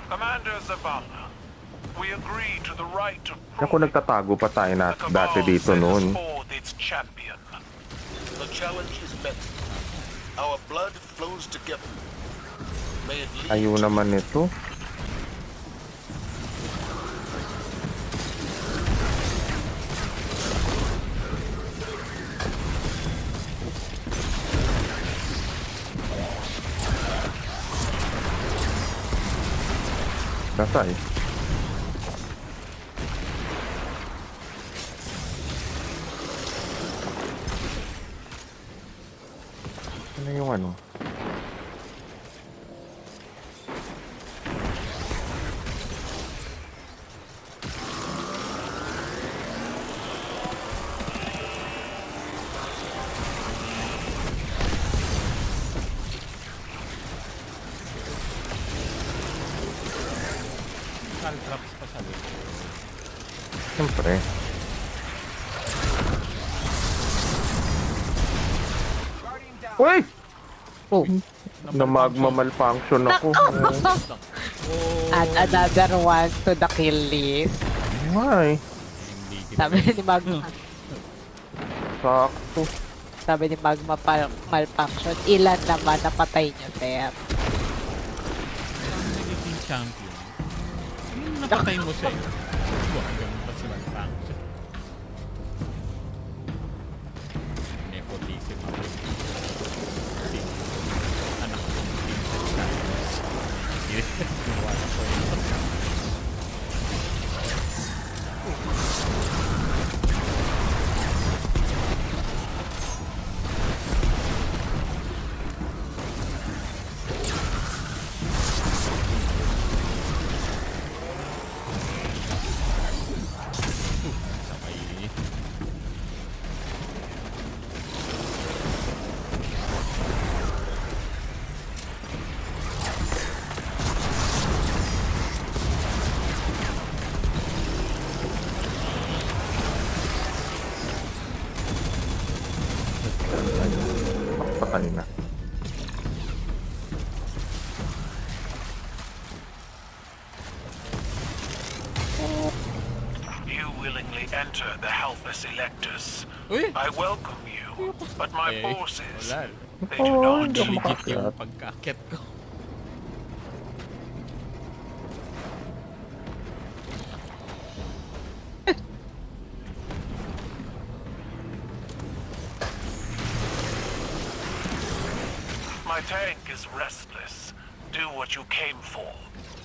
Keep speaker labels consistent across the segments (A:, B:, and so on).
A: Commander Zavala, we agree to the right of
B: Naku, nagtatago pa tayo na
A: the
B: dati
A: Cabal
B: dito
A: sends
B: noon.
A: forth its champion.
C: The challenge is met. Our blood flows together. May it lead
B: Ayaw
C: to
B: naman ito. Nasay. Ano yung ano?
D: Caltraps pa sa loob.
B: Siyempre. Uy!
E: Oh.
B: Na magma malfunction ako.
E: Add another one to the kill list.
B: Ay,
D: Hindi kita.
E: Sabi ni Magma,
B: sakto.
E: sabi ni Magma malfunction. Ilan naman napatay niyo, sir?
D: Nagiging champion. Yung napatay mo siya. Huwag ganun pa si Malfunction. Nepotism ako. Anak ko. Ginawa na ko yun. Sabay.
B: Patay na.
A: You willingly enter the Halphus Electus.
D: Uy!
A: I welcome you, but my
D: Eh,
A: forces,
D: wala.
A: they do not.
B: hindi ako
D: Legit
B: makakyat.
D: yung pagkakit ko.
A: My tank is restless. Do what you came for.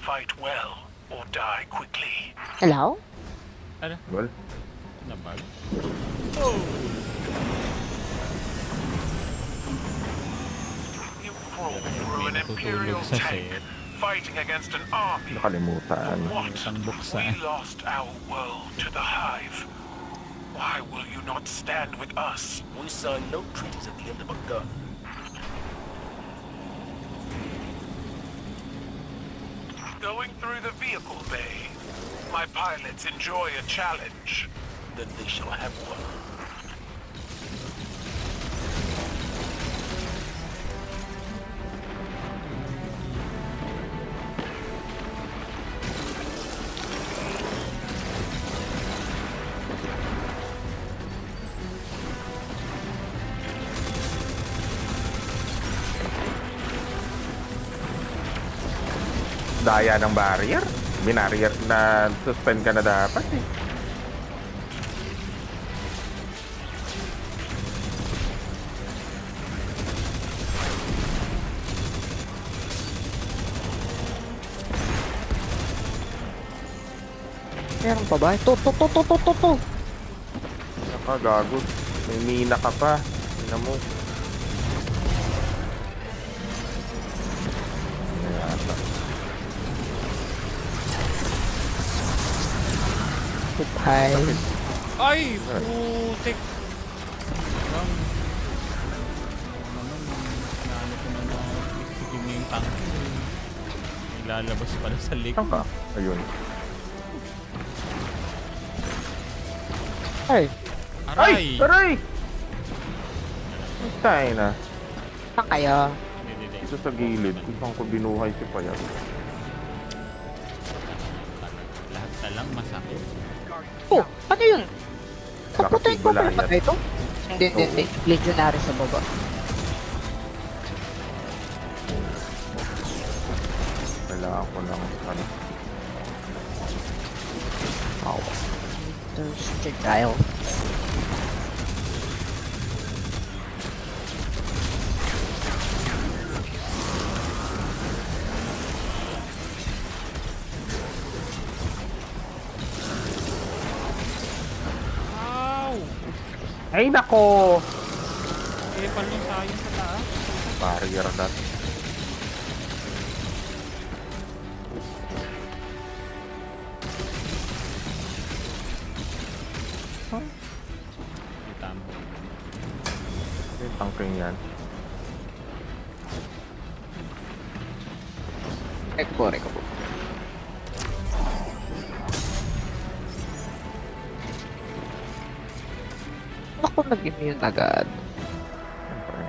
A: Fight well or die quickly.
E: Hello?
D: Ano?
B: Well,
D: Nabag?
A: You crawl through an Imperial
D: Natutulog sa
A: tank,
D: set.
A: fighting against an army.
B: nakalimutan.
A: What?
D: Isang buksan.
A: We lost our world to the Hive. Why will you not stand with us?
C: we sign no treaties at the end of a gun.
A: Going through the vehicle bay. My pilots enjoy a challenge.
C: Then they shall have one.
B: Daya ng barrier. Binarrier na suspend ka na dapat eh.
E: Meron pa ba? To.
B: Nakagago. May mina ka pa. Tingnan mo. Ano yata?
E: Supay.
D: Ay! Putik! Lang. Naano ko na na sige mo yung tank. Ilalabas pala sa lake.
B: Saan ka? Ayun.
E: Ay,
D: Aray!
B: Aray! Tayo na.
E: saan kayo?
D: Hindi.
B: Dito sa gilid. Kung saan ko binuhay si Payag.
D: Kita lang, masakit.
E: Oh, ano yun? Kaputay ko
B: Goliath.
E: ba ito? Hindi. Legionary sa baba.
B: Kailangan ko ng ano.
E: Wow. There's Jedial.
D: Ow!
B: Ay, nako!
D: Eh, palong tayo sa taas.
B: Barrier na.
D: Kita mo.
B: Yung tangking yan.
E: Reko po. Ako nag-immune agad.
B: Siyempre.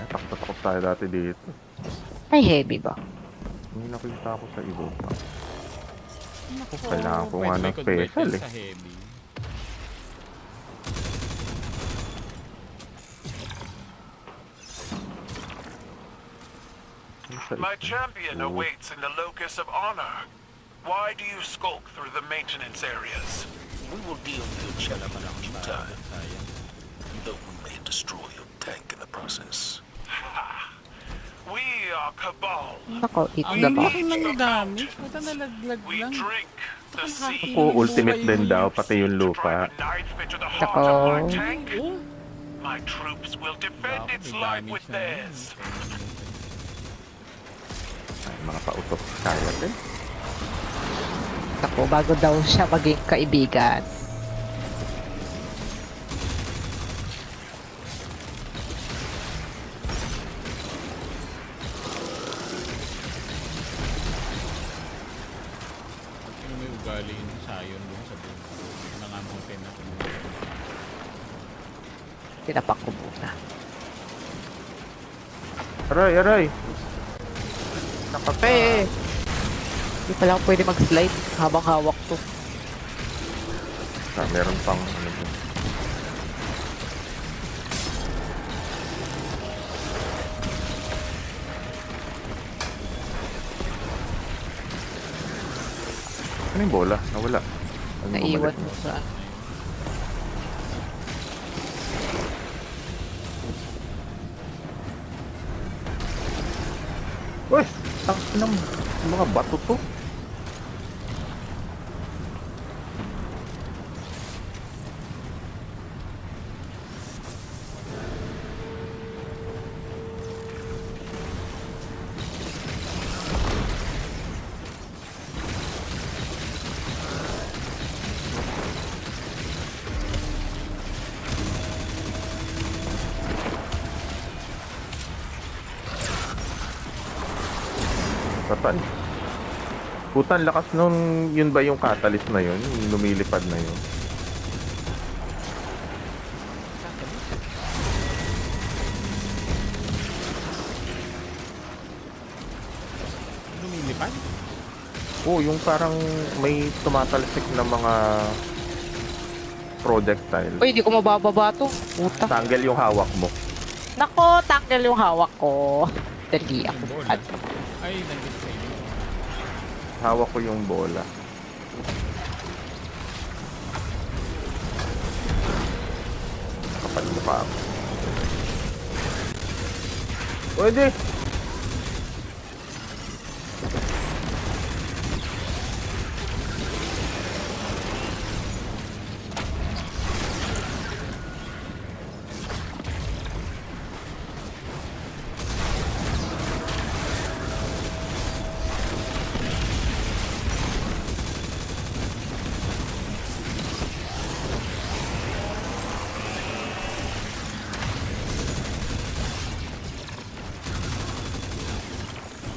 B: Takot tayo dati dito.
E: Ay, heavy ba?
B: Hindi nakita ako sa ibo pa.
D: Naku,
B: Kailangan ko nga
D: pwede
B: ng
D: may convert
B: special,
D: yan
B: eh.
D: sa heavy.
A: My champion
B: Oh.
A: awaits in the locus of honor. Why do you skulk through the maintenance areas?
C: We will deal with your challenge in due time,
D: Sayang.
C: though we may destroy your tank in the process.
A: We are Cabal.
E: Nako, eat
D: Ang
E: the box.
D: laki ng damage. Basta nalaglag
A: We
D: lang.
A: drink the sea.
B: Po, ultimate din daw, pati yung
A: To
B: lupa.
A: drive a knife into the
E: Nako.
A: heart of my tank.
D: Oh,
A: My troops will defend
D: Grabe,
A: its
D: may
A: life
D: damage
A: with
D: na yun.
A: theirs.
B: Ay, mga pautok kaya din.
E: Nako, bago daw siya maging kaibigan.
D: sino may ugali yung sayon doon sa doon. Nangamutin na tumulong.
E: Tinapak ko muna.
B: Aray!
E: Eh, hindi pala ako pwede mag-slide habang hawak to.
B: Meron pang ano dun. Ano yung bola? Nawala. Ano
E: Naiwan
B: bumalik?
E: mo sa ano.
B: Uy! Ang ng mga bato to. Patay. Putan, lakas nung yun ba yung catalyst na yun? Yung lumilipad na yun.
D: Lumilipad?
B: Oo, yung parang may tumatalsik na mga projectile.
E: Uy, hindi ko mabababa to. Puta.
B: Tanggal yung hawak mo.
E: Nako, tanggal yung hawak ko. Dali ako.
D: Bola.
E: At
D: Ay, nandito sa inyo.
B: Hawak ko yung bola. Kapal mo pa ako. Pwede!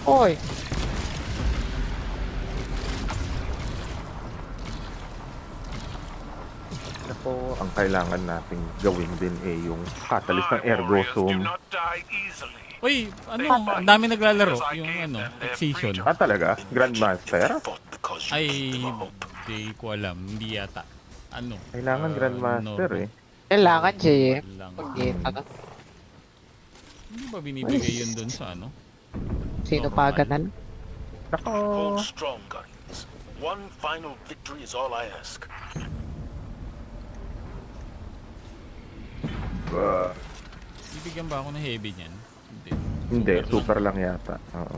E: Oy,
B: Ako, ang kailangan nating gawin din yung catalyst ng
A: My warriors do
B: Ergosum.
A: not die easily.
D: Uy, ano? Ang dami naglalaro. Yung ano, Excision.
B: Ah, talaga? Grandmaster?
C: They fought the because you
D: Ay,
C: gave them a hope.
D: di ko alam. Hindi yata. Ano?
B: Kailangan Grandmaster
D: normal.
B: eh.
E: Kailangan, JM.
D: Lang.
E: Pag-geta ka.
D: Hindi ba binibigay yun dun sa ano?
E: Sino
D: Normal.
E: pa ganal?
B: Nako.
C: Hold strong, Guardians. One final victory is all I ask.
D: Bibigyan ba ako ng heavy niyan? Hindi.
B: Hindi,
D: lang.
B: super lang yata. Oo.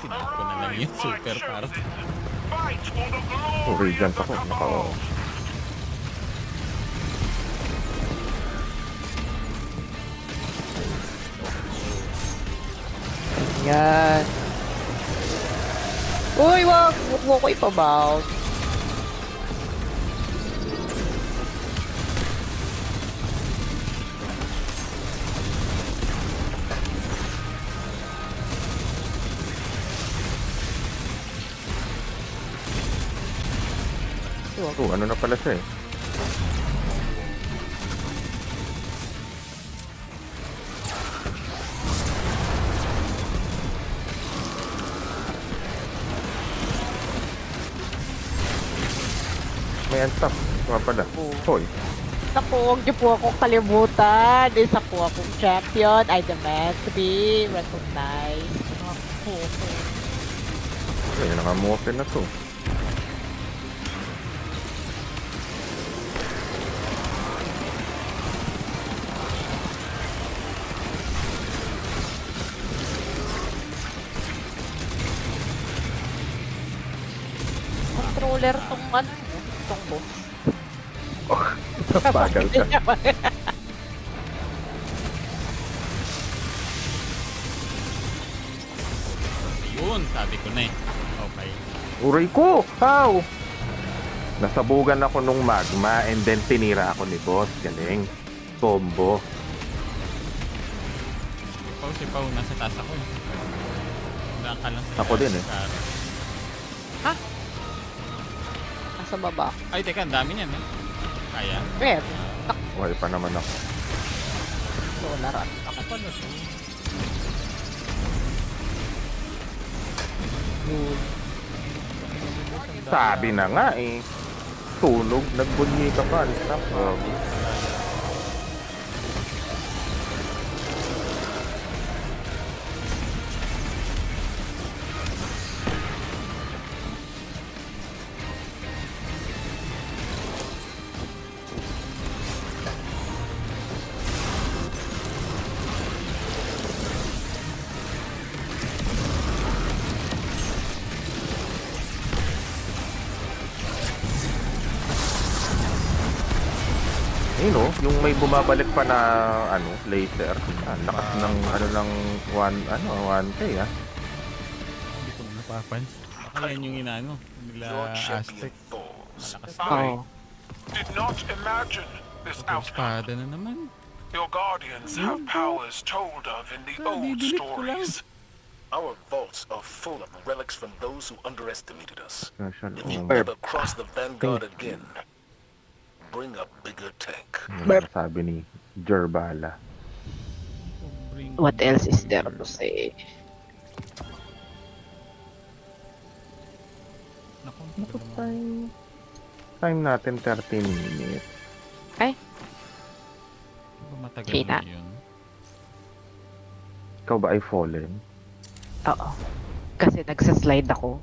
D: Tinap ko na lang yung super para.
A: Fight for the glory
B: Oh, Radiant
A: of
B: ako.
A: the
B: Nako.
A: Cabal.
E: Yan. Uy, wag! Huwag mo ko ipabout.
B: Oh, ano na pala siya eh. May unstop. Mga pala. Hoy.
E: Naku, huwag niyo po akong kalimutan. Isa po akong champion. I demand to be recognized. Naku.
B: Ayun, nakamuopen na to.
E: Controller tong ano, tong boss.
B: Bagal ka.
D: Yun, sabi ko na eh. Okay.
B: Uray ko! How? Nasabugan ako nung magma and then tinira ako ni boss. Galing. Combo.
D: Si Pao, nasa taas ako eh. Wala ka lang.
B: Ako din eh.
E: Nasa baba.
D: Ay, teka, ang dami niyan eh. Kaya?
E: Red.
B: Okay pa naman ako.
E: Dolaran.
D: Ako pala to.
B: Sabi na nga eh. Tunog, nagbunyi ka pa. Stop. Yun oh, yung may bumabalik pa na ano, laser. Ang lakas ng ano ng 1K ah.
D: Hindi ko na napapansin. Baka yan yung inaano. Nila
C: Your champion
D: Aztec.
C: falls.
D: Malakas
A: I
D: na.
A: did not imagine this
D: Ito,
A: outcome.
D: espada na naman.
A: Your guardians have powers told of in the old
D: didelete ko lang.
A: stories.
C: Our vaults are full of relics from those who underestimated us.
B: Special
C: If you
B: orb.
C: ever cross the Vanguard again, bring a bigger tank.
B: Yung sabi ni Jerbala.
D: Sobrang-
E: What else is there to say?
D: Naku,
B: Naku,
D: naman.
B: time natin 13 minutes.
E: Ay,
D: Di ba matagal
E: Kita.
D: na yun?
B: Ikaw ba ay fallen?
E: oo. Kasi nagsaslide ako.